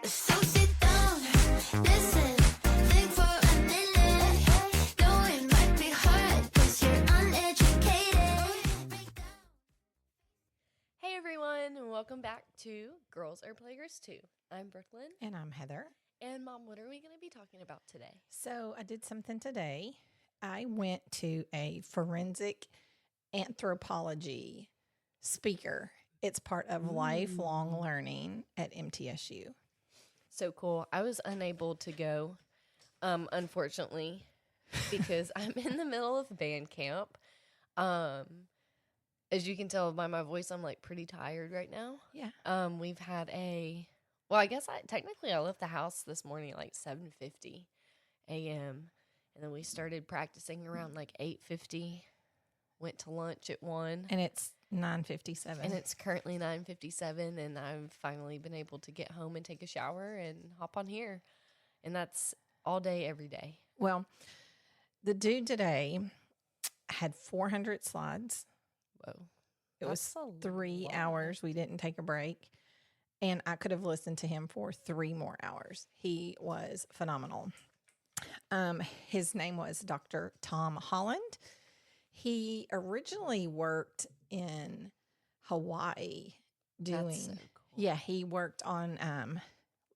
So sit down, listen, think for a minute. Though it might be hard, 'cause you're uneducated. Hey everyone, and welcome back to Girls Are Players Too. I'm Brooklyn. And I'm Heather. And Mom, what are we going to be talking about today? So I did something today. I went to a forensic anthropology speaker. It's part of lifelong learning at MTSU. So cool. I was unable to go, unfortunately, because I'm in the middle of band camp. As you can tell by my voice, I'm like pretty tired right now. Yeah. We've had I guess I left the house this morning at like 7:50 a.m. And then we started practicing around like 8:50. Went to lunch at 1. And it's 9:57. And it's currently 9:57, and I've finally been able to get home and take a shower and hop on here. And that's all day, every day. Well, the dude today had 400 slides. Whoa. It That's was a 3 lot. hours. We didn't take a break. And I could have listened to him for 3 more hours. He was phenomenal. His name was Dr. Tom Holland. He originally worked in Hawaii doing, That's so cool. yeah, he worked on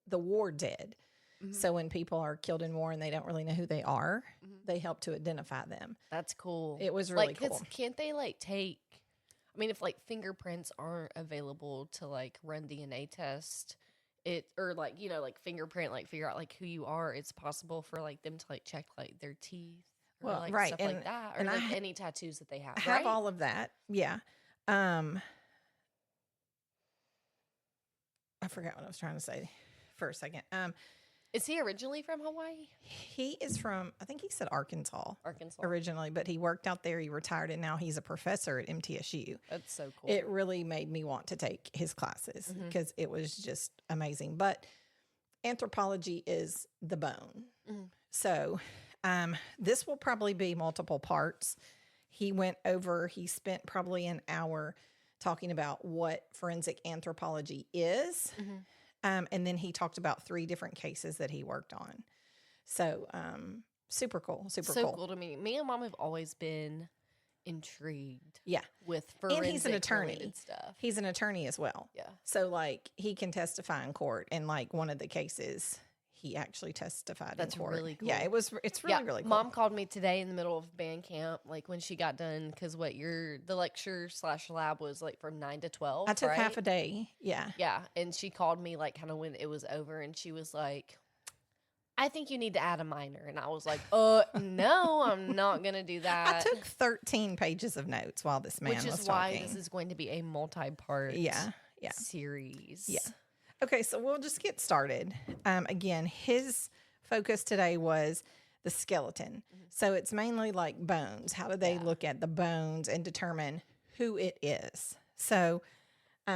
the war dead. Mhm. So when people are killed in war and they don't really know who they are, they help to identify them. That's cool. It was really like, 'cause cool. Can't they like take, I mean, if like fingerprints aren't available to like run DNA test, or like, like fingerprint, like figure out like who you are, it's possible for like them to like check like their teeth. Or, Well, like, right, stuff and- like that, or and like I any tattoos that they have. I have right? all of that. Yeah. I forgot what I was trying to say for a second. Is he originally from Hawaii? He is from, I think he said Arkansas Arkansas. originally, but he worked out there. He retired, and now he's a professor at MTSU. That's so cool. It really made me want to take his classes because it was just amazing. But anthropology is the bone. Mhm. So this will probably be multiple parts. He spent probably an hour talking about what forensic anthropology is. And then he talked about 3 different cases that he worked on. So super cool, super so cool. cool to me. Me and Mom have always been intrigued Yeah. with And forensic he's an attorney. related stuff. He's an attorney as well. Yeah. So like he can testify in court, and like one of the cases he actually testified That's in court. really cool. Yeah, it's really really cool. Mom called me today in the middle of band camp, like when she got done, because the lecture/lab was like from 9 to 12. I took right? half a day. Yeah. Yeah, and she called me like kind of when it was over, and she was like, "I think you need to add a minor," and I was like, no, I'm not gonna do that." I took 13 pages of notes while this man which was is why talking. this is going to be a multi-part Yeah. series. Yeah. Okay, so we'll just get started. Again, his focus today was the skeleton. So it's mainly like bones. How do they look at the bones and determine who it is? So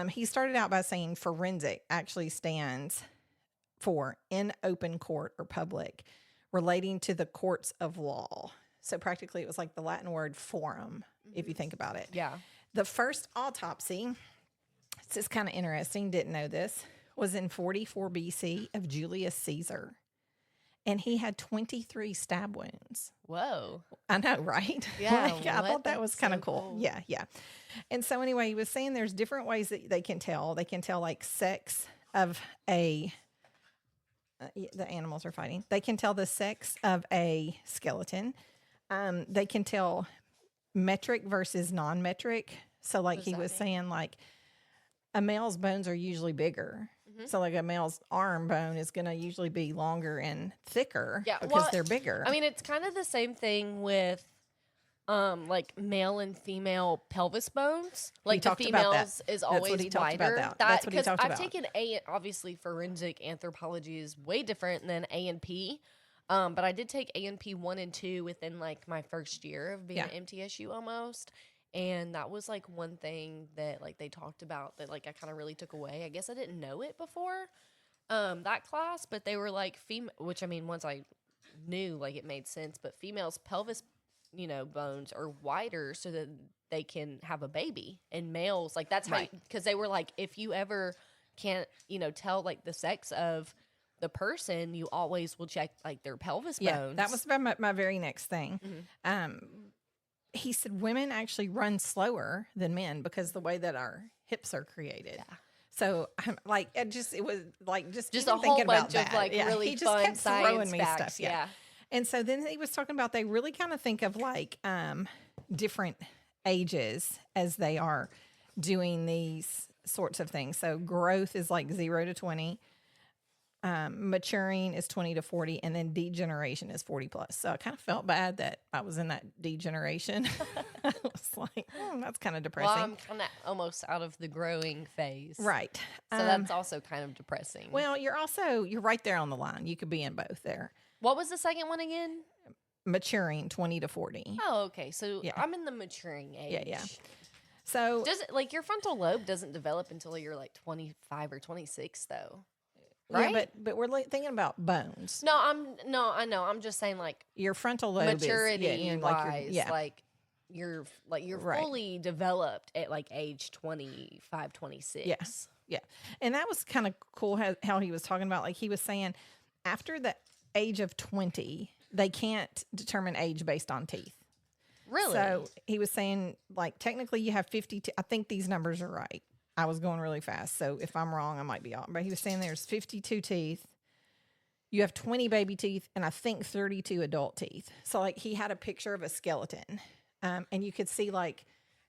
he started out by saying forensic actually stands for in open court or public, relating to the courts of law. So practically it was like the Latin word forum, if you think about it. Yeah. The first autopsy, this is kind of interesting, didn't know this, was in 44 BC of Julius Caesar. And he had 23 stab wounds. Whoa. I know, right? Yeah, I thought that was that's kind so of cool. cool. Yeah, yeah. And so anyway, he was saying there's different ways that they can tell. They can tell like sex of the animals are fighting. They can tell the sex of a skeleton. They can tell metric versus non-metric. So like does he that was mean? saying, like a male's bones are usually bigger. So like a male's arm bone is going to usually be longer and thicker because they're bigger. I mean, it's kind of the same thing with like male and female pelvis bones. Like the talked about that. females is That's what always he talked about wider. that. That's what he 'cause talked I've about. taken obviously forensic anthropology is way different than A&P. But I did take A&P 1 and 2 within like my first year of being at MTSU almost. And that was like one thing that like they talked about that like I kind of really took away. I guess I didn't know it before that class, but they were like which I mean, once I knew, like it made sense, but females' pelvis, bones are wider so that they can have a baby, and males, like that's how, Right. because they were like, if you ever can't, tell like the sex of the person, you always will check like their pelvis bones. That was my very next thing. He said women actually run slower than men because the way that our hips are created. Yeah. So I'm like, it was like just a even whole thinking about bunch of that. like really he just fun kept science throwing me facts. stuff. Yeah. And so then he was talking about they really kind of think of like different ages as they are doing these sorts of things. So growth is like 0 to 20. Maturing is 20 to 40, and then degeneration is 40 plus. So I kind of felt bad that I was in that degeneration. I was like, that's kind of depressing. Well, I'm kind of almost out of the growing phase. Right. So that's also kind of depressing. Well, you're right there on the line. You could be in both there. What was the second one again? Maturing 20 to 40. Oh, okay. So I'm in the maturing age. Yeah. So does it, like your frontal lobe doesn't develop until you're like 25 or 26 though. Right? Yeah, but we're thinking about bones. No, I know. I'm just saying like your frontal lobe maturity is, wise, like you're right. fully developed at like age 25, 26. Yes. Yeah. And that was kind of cool how he was talking about, like he was saying after the age of 20, they can't determine age based on teeth. Really? So he was saying like technically you have 52. I think these numbers are right. I was going really fast, so if I'm wrong, I might be off. But he was saying there's 52 teeth. You have 20 baby teeth, and I think 32 adult teeth. So, like, he had a picture of a skeleton, and you could see, like,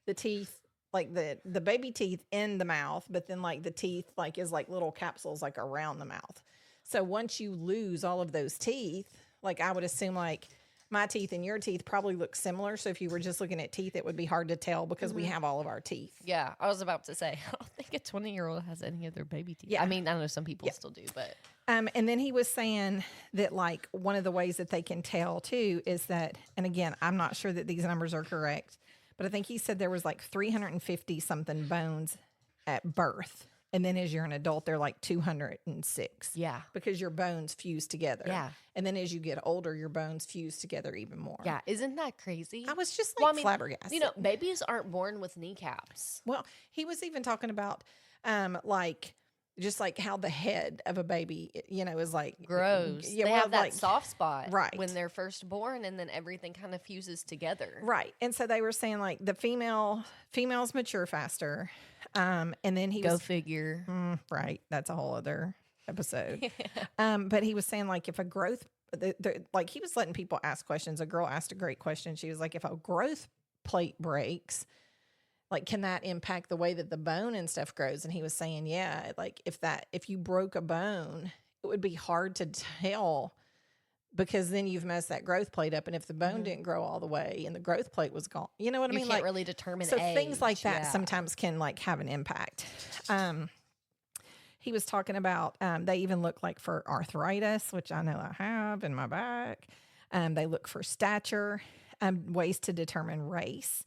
the teeth, like, the baby teeth in the mouth, but then, like, the teeth, like, is, like, little capsules, like, around the mouth. So, once you lose all of those teeth, like, I would assume, like, my teeth and your teeth probably look similar. So if you were just looking at teeth, it would be hard to tell because we have all of our teeth. Yeah, I was about to say, I don't think a 20-year-old has any of their baby teeth. Yeah. I mean, I know some people still do, but. And then he was saying that, like, one of the ways that they can tell, too, is that, and again, I'm not sure that these numbers are correct, but I think he said there was, like, 350-something bones at birth. And then as you're an adult, they're like 206. Yeah. Because your bones fuse together. Yeah. And then as you get older, your bones fuse together even more. Yeah. Isn't that crazy? I was just like flabbergasted. Babies aren't born with kneecaps. Well, he was even talking about like just like how the head of a baby, is like grows. Yeah, they have that like, soft spot right when they're first born, and then everything kind of fuses together. Right. And so they were saying like the females mature faster. And then Go figure. Right. That's a whole other episode. But he was saying like if a growth, like he was letting people ask questions. A girl asked a great question. She was like, if a growth plate breaks, like, can that impact the way that the bone and stuff grows? And he was saying, yeah, like if you broke a bone, it would be hard to tell because then you've messed that growth plate up. And if the bone didn't grow all the way and the growth plate was gone, you know what I mean? You can't really determine so age. Things like that sometimes can like have an impact. He was talking about, they even look like for arthritis, which I know I have in my back. They look for stature, ways to determine race,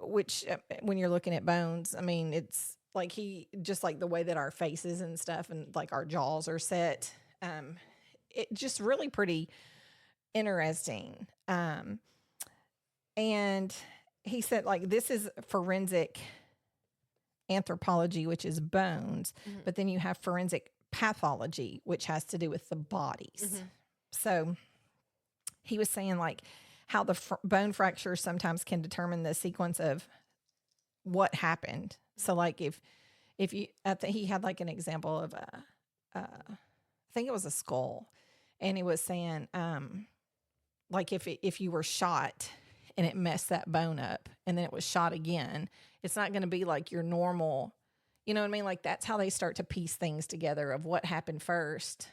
which when you're looking at bones, I mean, it's like just like the way that our faces and stuff and like our jaws are set, it just really pretty interesting. And he said like, this is forensic anthropology, which is bones, but then you have forensic pathology, which has to do with the bodies. So he was saying like how the bone fractures sometimes can determine the sequence of what happened. So like if you, he had like an example of I think it was a skull, and he was saying like if you were shot and it messed that bone up and then it was shot again, it's not going to be like your normal, you know what I mean? Like that's how they start to piece things together of what happened first,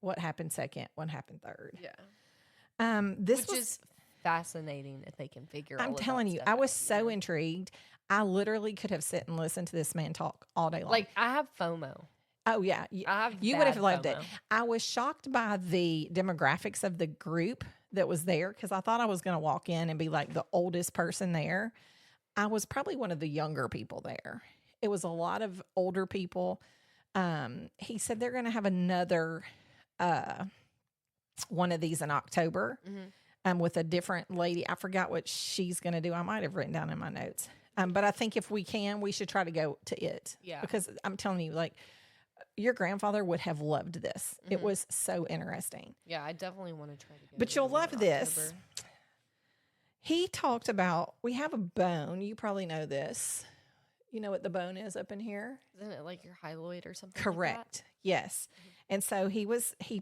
what happened second, what happened third. Yeah. Which is fascinating if they can figure I'm all of telling that you, stuff I was out, so intrigued. I literally could have sit and listened to this man talk all day long. Like I have FOMO. Oh yeah. I have you would have bad loved FOMO. it. I was shocked by the demographics of the group that was there because I thought I was going to walk in and be like the oldest person there. I was probably one of the younger people there. It was a lot of older people. He said they're going to have another one of these in October with a different lady. I forgot what she's going to do. I might have written down in my notes. But I think if we can, we should try to go to it. Yeah. Because I'm telling you, like, your grandfather would have loved this. It was so interesting. Yeah, I definitely want to try to go. But to you'll the one love in this. October. He talked about, we have a bone. You probably know this. You know what the bone is up in here? Isn't it like your hyaloid or something? Correct. Yes. And so he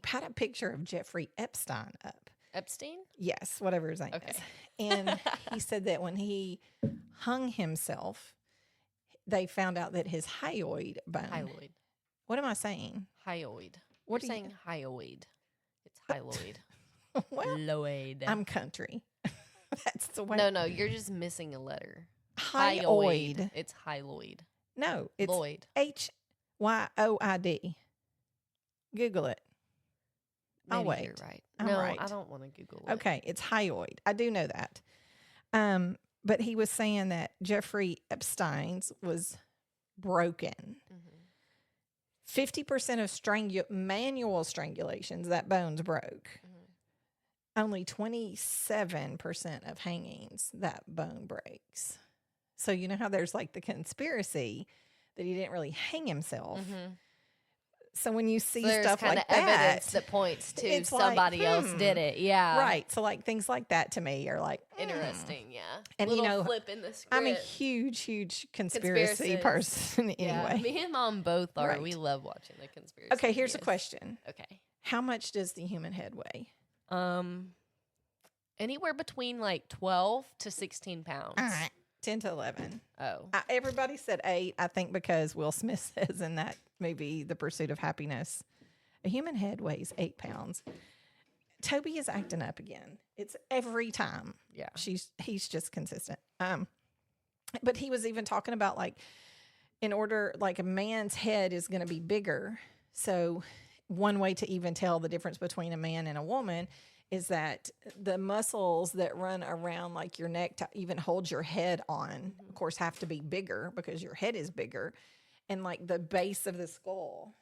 had a picture of Jeffrey Epstein up. Epstein? Yes, whatever his name Okay. is. And he said that when he hung himself, they found out that his hyoid bone. Hyaloid. What am I saying? Hyoid. What You're are you- saying hyoid. It's hyaloid. Well, Lloyd. I'm country. That's the way. No, you're just missing a letter. Hyoid. It's hyaloid. No, it's Lloyd. Hyoid. Google it. I'll Maybe wait. You're right. I'm no, right. I don't want to Google it. Okay, it's hyoid. I do know that. But he was saying that Jeffrey Epstein's was broken. 50% of manual strangulations, that bone's broke. Only 27% of hangings, that bone breaks. So you know how there's like the conspiracy that he didn't really hang himself. So when you see So there's stuff kind like of evidence that, that points to it's like, somebody else did it. Yeah. right? So like things like that to me are like Interesting. Yeah. And, Little you know, flip in the script. I'm a huge conspiracy Conspiracist. person anyway. Yeah, me and Mom both are. Right. We love watching the conspiracy. Okay, here's a videos. question: Okay. how much does the human head weigh? Anywhere between like 12 to 16 pounds. 10 to 11. Oh. Everybody said 8. I think because Will Smith says in that movie, The Pursuit of Happiness, a human head weighs 8 pounds. Toby is acting up again. It's every time. Yeah. He's just consistent. But he was even talking about like, in order, like a man's head is going to be bigger. So one way to even tell the difference between a man and a woman is that the muscles that run around like your neck to even hold your head on, of course, have to be bigger because your head is bigger. And like the base of the skull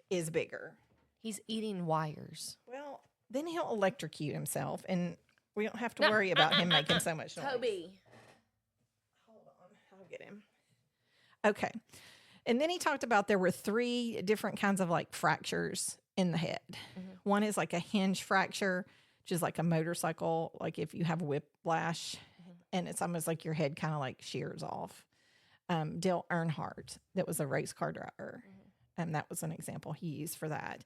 is bigger. He's eating wires. Well, then he'll electrocute himself and we don't have to worry about him making so much noise. Toby. Hold on, I'll get him. Okay. And then he talked about there were 3 different kinds of like fractures in the head. One is like a hinge fracture, which is like a motorcycle, like if you have whiplash, and it's almost like your head kind of like shears off. Dale Earnhardt, that was a race car driver, and that was an example he used for that.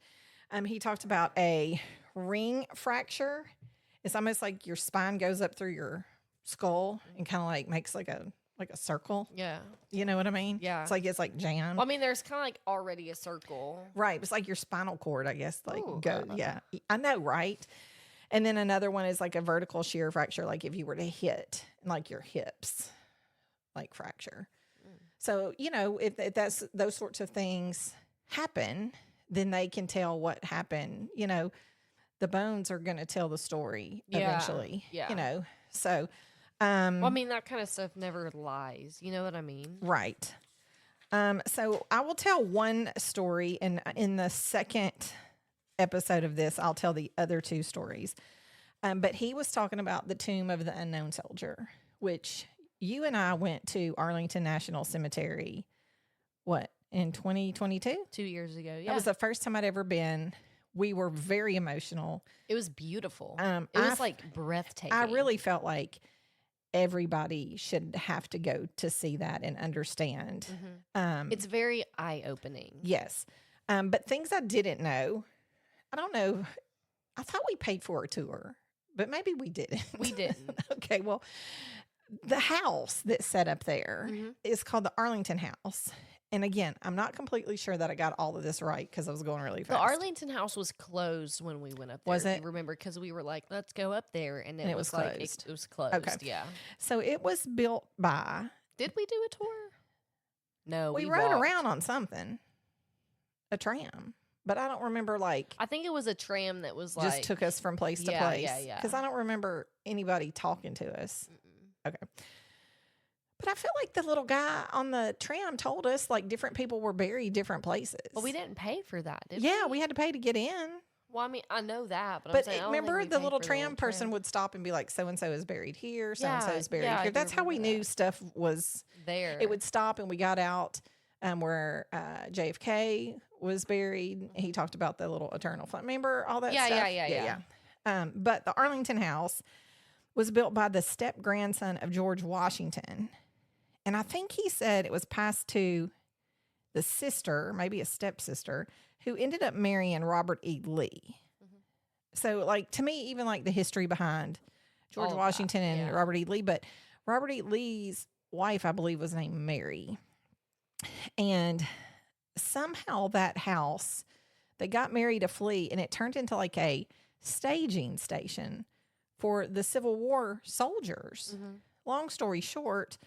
He talked about a ring fracture. It's almost like your spine goes up through your skull and kind of like makes like a circle. Yeah. You know what I mean? Yeah. It's like jammed. Well, I mean, there's kind of like already a circle. Right. It's like your spinal cord, I guess. Like Ooh, yeah. I know, right? And then another one is like a vertical shear fracture, like if you were to hit like your hips, like fracture. So, you know, if that's those sorts of things happen, then they can tell what happened. You know, the bones are going to tell the story eventually. Yeah. You know, so. Well, I mean, that kind of stuff never lies. You know what I mean? Right. So I will tell one story, and in the second episode of this, I'll tell the other 2 stories. But he was talking about the tomb of the unknown soldier, which you and I went to Arlington National Cemetery, in 2022? 2 years ago. Yeah. That was the first time I'd ever been. We were very emotional. It was beautiful. I It was like breathtaking. I really felt like everybody should have to go to see that and understand. It's very eye-opening. Yes. But things I didn't know, I don't know. I thought we paid for a tour, but maybe we didn't. We didn't. Okay. Well, the house that's set up there is called the Arlington House. And again, I'm not completely sure that I got all of this right because I was going really fast. The Arlington House was closed when we went up there. Was if it? You remember, because we were like, let's go up there. And And it was like, closed. it was closed. Okay. Yeah. So it was built by, Did we do a tour? No, we we rode walked. around on something, a tram. But I don't remember like I think it was a tram that was like. just took us from place to Yeah, place. yeah. Because I don't remember anybody talking to us. Okay. But I feel like the little guy on the tram told us like different people were buried different places. Well, we didn't pay for that, did we? Yeah, we had to pay to get in. Well, I mean, I know that, but I'm But saying, I don't think remember, we the paid little for the tram person tram. would stop and be like, so and so is buried here, so and so Yeah, is buried yeah, I here. do That's how we remember knew that. stuff was. There. It would stop, and we got out where JFK was buried. He talked about the little eternal flame. Remember all that Yeah, stuff? yeah. But the Arlington house was built by the step grandson of George Washington, and I think he said it was passed to the sister, maybe a stepsister, who ended up marrying Robert E. Lee. So, like, to me, even like the history behind George All of that, Washington and yeah. Robert E. Lee, but Robert E. Lee's wife, I believe, was named Mary. And somehow that house, they got Mary to flee, and it turned into like a staging station for the Civil War soldiers. Long story short,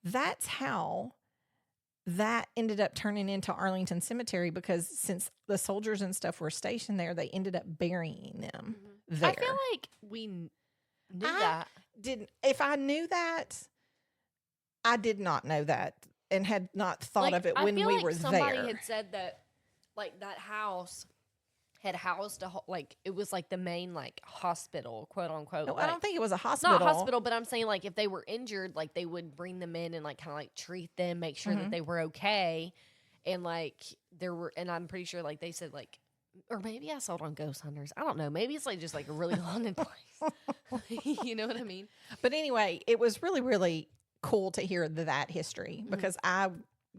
that's how that ended up turning into Arlington Cemetery, because since the soldiers and stuff were stationed there, they ended up burying them there. I feel like we knew I that. didn't. If I knew that, I did not know that and had not thought of it when I feel we like were somebody there. had said that, like, that house had housed like, it was like the main, like, hospital, quote unquote. No, like, I don't think it was a hospital. not hospital, but I'm saying, like, if they were injured, like, they would bring them in and, like, kind of like treat them, make sure that they were okay, and like and I'm pretty sure, like, they said, like, or maybe I saw it on Ghost Hunters. I don't know. Maybe it's like just like a really haunted place. You know what I mean? But anyway, it was really, really cool to hear that history, because I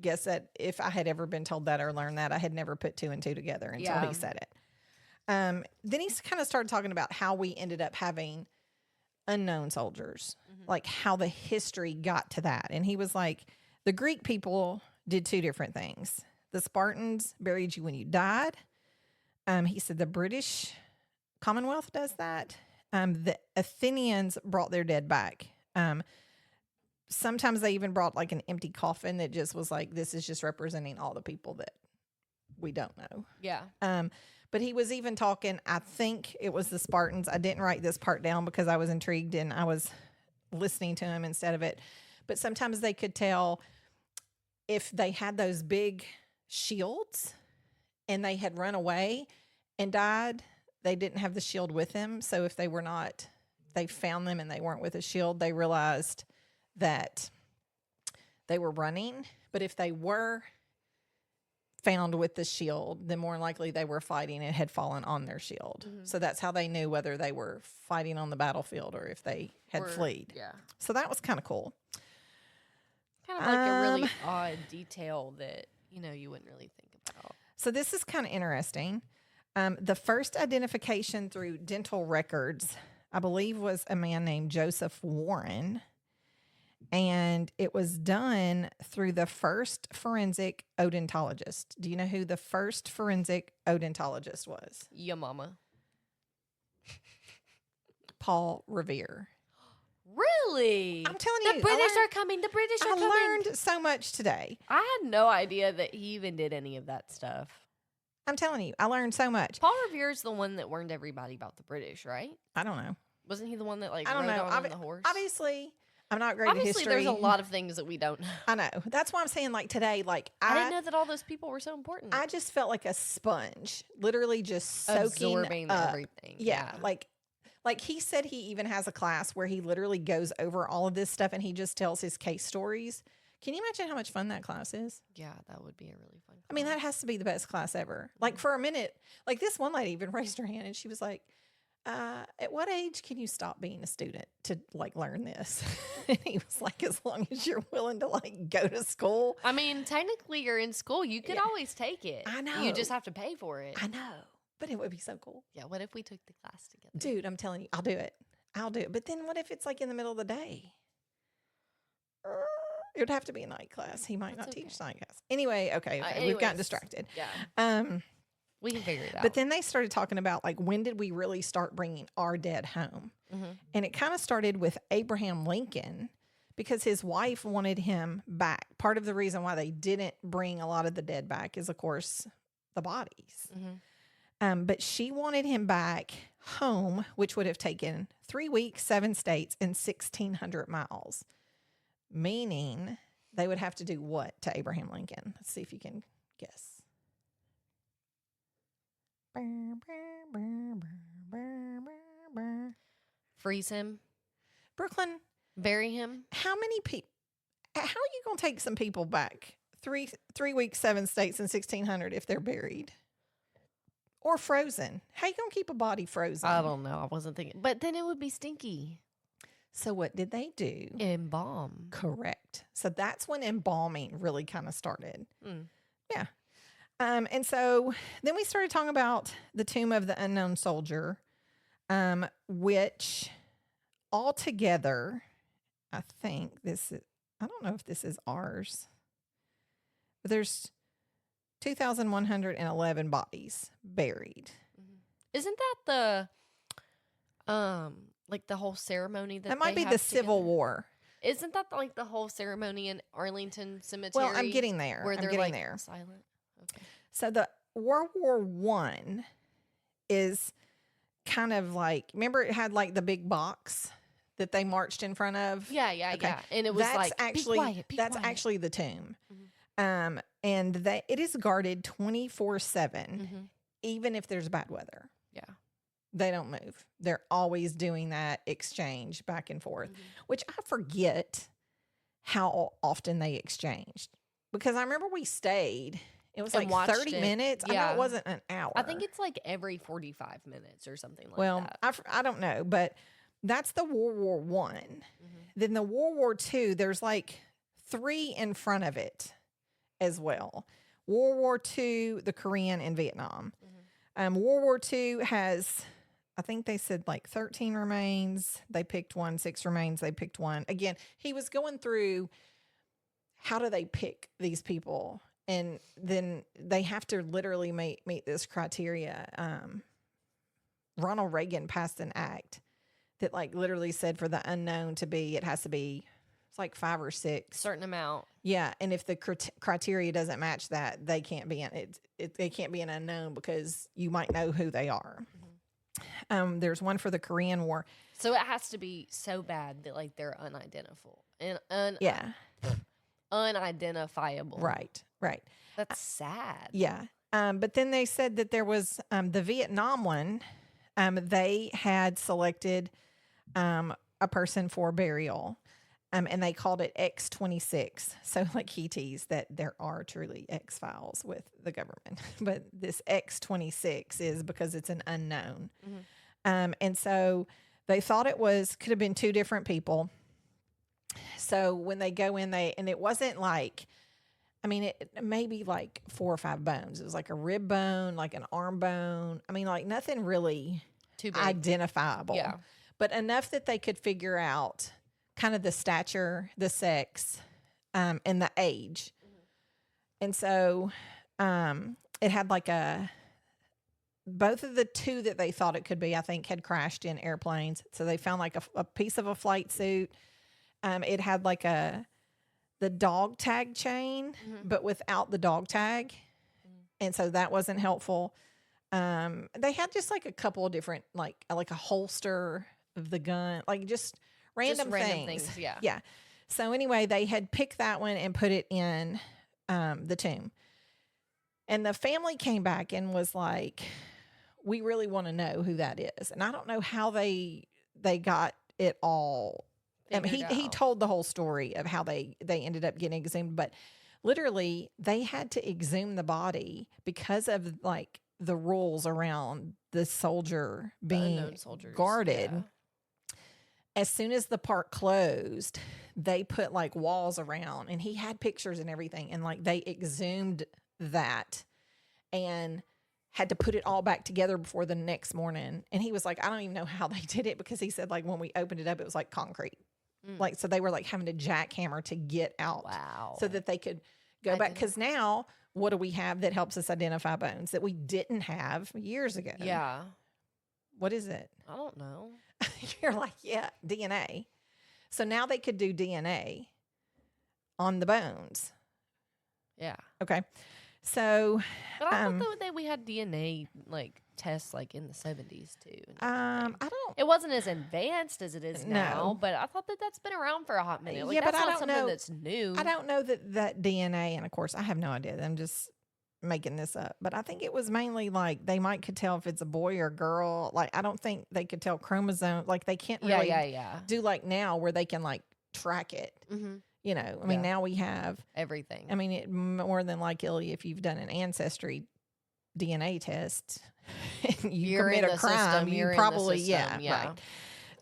guess that if I had ever been told that or learned that, I had never put two and two together until Yeah. he said it. Then he kind of started talking about how we ended up having unknown soldiers, like how the history got to that. And he was like, the Greek people did two different things. The Spartans buried you when you died. He said the British Commonwealth does that. The Athenians brought their dead back. Sometimes they even brought like an empty coffin that just was like, this is just representing all the people that we don't know. Yeah. But he was even talking, I think it was the Spartans. I didn't write this part down because I was intrigued and I was listening to him instead of it. But sometimes they could tell if they had those big shields and they had run away and died, they didn't have the shield with them. So if they were not, they found them and they weren't with a shield, they realized that they were running. But if they were found with the shield, then more than likely they were fighting and had fallen on their shield. So that's how they knew whether they were fighting on the battlefield or if they had fled. Yeah. So that was kind of cool. Kind of like a really odd detail that, you know, you wouldn't really think about. So this is kind of interesting. The first identification through dental records, I believe, was a man named Joseph Warren. And it was done through the first forensic odontologist. Do you know who the first forensic odontologist was? Your mama. Paul Revere. Really? I'm telling you, The British are coming. The British are coming. I learned so much today. I had no idea that he even did any of that stuff. I'm telling you, I learned so much. Paul Revere's the one that warned everybody about the British, right? I don't know. Wasn't he the one that, like, I don't rode know. on the horse? Obviously, I'm not great at Obviously, history. there's a lot of things that we don't know. I know. That's why I'm saying, like, today, like, I didn't know that all those people were so important. I just felt like a sponge, literally just soaking Absorbing up. everything. Yeah, like he said he even has a class where he literally goes over all of this stuff and he just tells his case stories. Can you imagine how much fun that class is? Yeah, that would be a really fun class. I mean, that has to be the best class ever. Like, for a minute, like, this one lady even raised her hand and she was like, at what age can you stop being a student to, like, learn this? And he was like, as long as you're willing to, like, go to school. I mean, technically, you're in school. You could always take it. I know. You just have to pay for it. I know. But it would be so cool. Yeah, what if we took the class together? Dude, I'm telling you, I'll do it. I'll do it. But then what if it's, like, in the middle of the day? It would have to be a night class. He might not teach night class. Anyway, okay. We've gotten distracted. Yeah. We can figure it out. But then they started talking about, like, when did we really start bringing our dead home? And it kind of started with Abraham Lincoln because his wife wanted him back. Part of the reason why they didn't bring a lot of the dead back is, of course, the bodies. But she wanted him back home, which would have taken 3 weeks, 7 states, and 1,600 miles. Meaning they would have to do what to Abraham Lincoln? Let's see if you can guess. Freeze him, Brooklyn, bury him. how many people? How are you going to take some people back 3 weeks, 7 states, and 1600 if they're buried or frozen? How you going to keep a body frozen? I don't know. I wasn't thinking, but then it would be stinky. So what did they do? Embalm. Correct. So that's when embalming really kind of started. Mm. Yeah. And so then we started talking about the tomb of the unknown soldier, which altogether, I think this is, I don't know if this is ours, but there's 2,111 bodies buried. Isn't that the like the whole ceremony that Might they be have the Civil together? War. Isn't that like the whole ceremony in Arlington Cemetery? Well, I'm getting there. Where I'm they're getting like there. silent. Okay. So the World War I is kind of like, remember it had like the big box that they marched in front of? Yeah, yeah, Okay. yeah. And it was That's like actually be quiet, be that's quiet. actually the tomb. Mhm. And it is guarded 24/7, Mhm. even if there's bad weather. Yeah. They don't move. They're always doing that exchange back and forth, Mhm. which I forget how often they exchanged, because I remember we stayed. It was And like watched 30 it. minutes. I know Yeah. it wasn't an hour. I think it's like every 45 minutes or something like well, that. I don't know, but that's the World War One. Mhm. Then the World War II, there's like 3 in front of it as well. World War II, the Korean, and Vietnam. World War II has, I think they said like 13 remains. They picked one. 6 remains. They picked one. Again, he was going through how do they pick these people? And then they have to literally meet this criteria. Ronald Reagan passed an act that like literally said for the unknown to be, it has to be, it's like 5 or 6. Certain amount. Yeah, and if the criteria doesn't match that, they can't be they can't be an unknown because you might know who they are. There's one for the Korean War. So it has to be so bad that like they're unidentifiable and Yeah, unidentifiable. right. That's sad. Yeah, but then they said that there was the Vietnam one. They had selected a person for burial. And they called it X-26. So like he teased that there are truly X files with the government. But this X-26 is because it's an unknown. And so they thought could have been 2 different people. So when they go in, and it wasn't like, I mean, it maybe like 4 or 5 bones. It was like a rib bone, like an arm bone. I mean, like nothing really Too big. identifiable. Yeah. But enough that they could figure out kind of the stature, the sex, and the age. And so it had like both of the 2 that they thought it could be, I think, had crashed in airplanes. So they found like a piece of a flight suit. It had like the dog tag chain, but without the dog tag. And so that wasn't helpful. They had just like a couple of different, like a holster of the gun, like just random things. Yeah. Yeah. So anyway, they had picked that one and put it in the tomb. And the family came back and was like, we really want to know who that is. And I don't know how they got it all. Figured He out. told the whole story of how they ended up getting exhumed, but literally they had to exhume the body because of like the rules around the soldier being unknown soldiers, guarded. yeah. As soon as the park closed, they put like walls around, and he had pictures and everything, and like they exhumed that and had to put it all back together before the next morning. And he was like, I don't even know how they did it, because he said like when we opened it up, it was like concrete. Like, so they were like having to jackhammer to get out. Wow. So that they could go back. Because now, what do we have that helps us identify bones that we didn't have years ago? Yeah. What is it? I don't know. You're like, yeah, DNA. So now they could do DNA on the bones. Yeah. Okay. So, But I thought that we had DNA like tests like in the 70s too. I don't. It wasn't as advanced as it is now, No. but I thought that that's been around for a hot minute. Like, Yeah, but that's I not don't something know- that's new. I don't know that DNA, and of course, I have no idea. I'm just making this up, but I think it was mainly like they could tell if it's a boy or girl. Like, I don't think they could tell chromosome. Like, they can't really Yeah. do like now where they can like track it. Mm-hmm. You know, I mean, now we have everything. I mean, more than likely, if you've done an ancestry DNA test, and you commit a crime, you probably, right.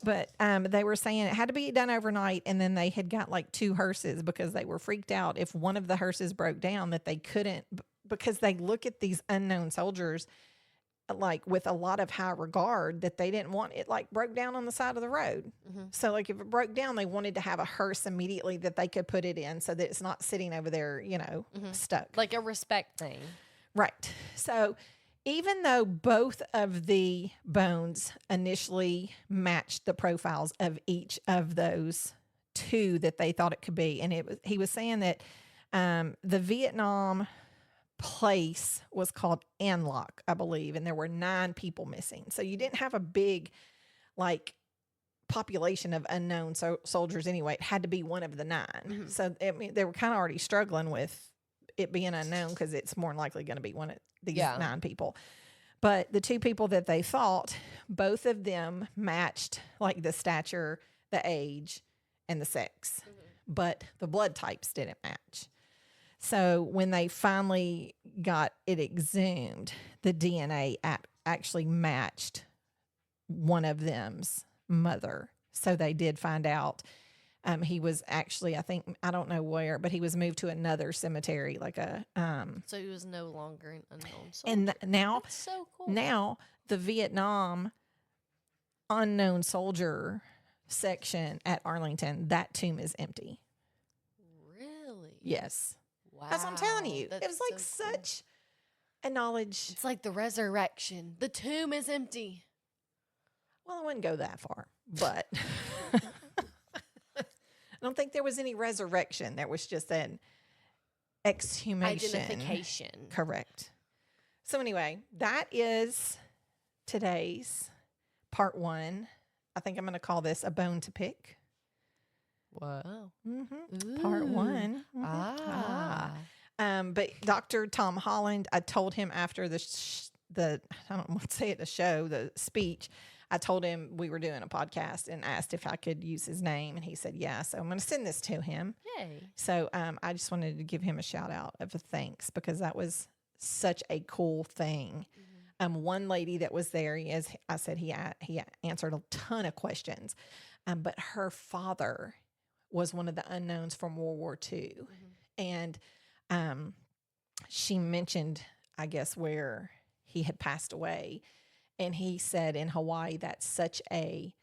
But they were saying it had to be done overnight, and then they had got like 2 hearses because they were freaked out if one of the hearses broke down that they couldn't, because they look at these unknown soldiers like with a lot of high regard, that they didn't want it like broke down on the side of the road. Mm-hmm. So like if it broke down, they wanted to have a hearse immediately that they could put it in so that it's not sitting over there, you know, stuck. Like a respect thing. Right. So even though both of the bones initially matched the profiles of each of those 2 that they thought it could be, and he was saying that the Vietnam place was called Anlock, I believe, and there were 9 people missing. So you didn't have a big like population of unknown soldiers anyway. It had to be one of the 9. Mm-hmm. So I mean, they were kind of already struggling with it being unknown because it's more than likely going to be one of these 9 people. But the 2 people that they thought, both of them matched like the stature, the age, and the sex, but the blood types didn't match. So when they finally got it exhumed, the DNA actually matched one of them's mother. So they did find out he was actually, I don't know where, but he was moved to another cemetery, like a. So he was no longer an unknown soldier. And now, that's so cool. Now the Vietnam unknown soldier section at Arlington, that tomb is empty. Really? Yes. Wow. That's what I'm telling you. That's it was like so such a knowledge. It's like the resurrection. The tomb is empty. Well, I wouldn't go that far, but I don't think there was any resurrection. There was just an exhumation. Identification. Correct. So anyway, that is today's part 1. I think I'm going to call this a bone to pick. Wow. Mm-hmm. Part 1. Mm-hmm. But Dr. Tom Holland, I told him after the I don't want to say it, the speech, I told him we were doing a podcast and asked if I could use his name. And he said, yeah. So I'm going to send this to him. Yay. So I just wanted to give him a shout out of a thanks because that was such a cool thing. Mm-hmm. One lady that was there, as I said, he answered a ton of questions. But her father was one of the unknowns from World War II. Mm-hmm. And she mentioned, I guess, where he had passed away. And he said in Hawaii, that's such a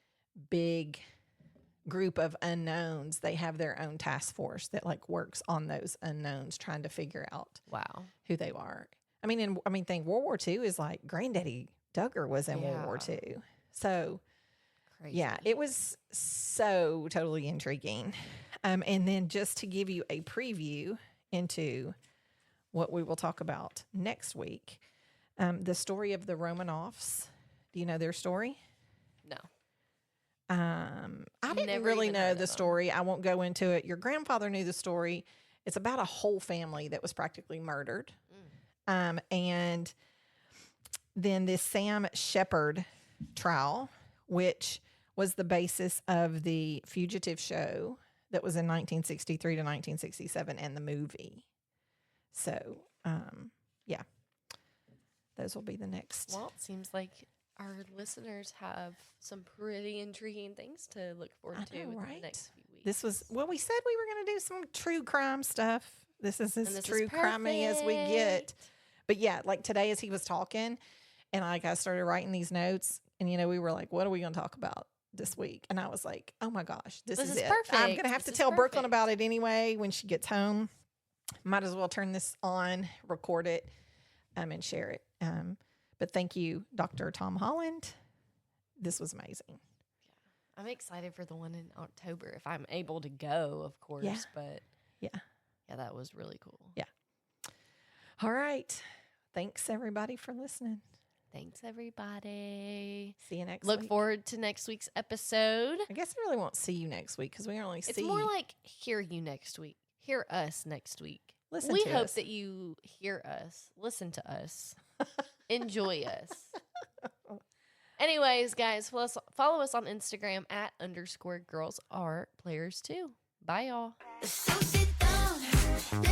big group of unknowns. They have their own task force that like works on those unknowns, trying to figure out who they are. I mean, think World War II is like Granddaddy Duggar was in World War II. So crazy. Yeah, it was so totally intriguing. And then just to give you a preview into what we will talk about next week, the story of the Romanovs. Do you know their story? No. I didn't really know the story. I won't go into it. Your grandfather knew the story. It's about a whole family that was practically murdered. And then this Sam Shepard trial, which was the basis of the Fugitive show that was in 1963 to 1967 and the movie. So, yeah, those will be the next. Well, it seems like our listeners have some pretty intriguing things to look forward to within the next few weeks. This was, well, we said we were going to do some true crime stuff. This is as true crimey as we get. But yeah, like today as he was talking and like I started writing these notes and, we were like, what are we going to talk about this week? And I was like, oh my gosh, this is it. Perfect. I'm going to have to tell Brooklyn about it anyway when she gets home. Might as well turn this on, record it, and share it. But thank you, Dr. Tom Holland. This was amazing. Yeah. I'm excited for the one in October if I'm able to go, of course. Yeah. But yeah, that was really cool. Yeah. All right. Thanks, everybody, for listening. Thanks, everybody. See you next week. Look forward to next week's episode. I guess I really won't see you next week because we only see you. It's more like hear you next week. Hear us next week. listen We to hope us. that you hear us, listen to us, enjoy us. Anyways, guys, follow us on Instagram at _girls are players too. Bye, y'all. So sit down, listen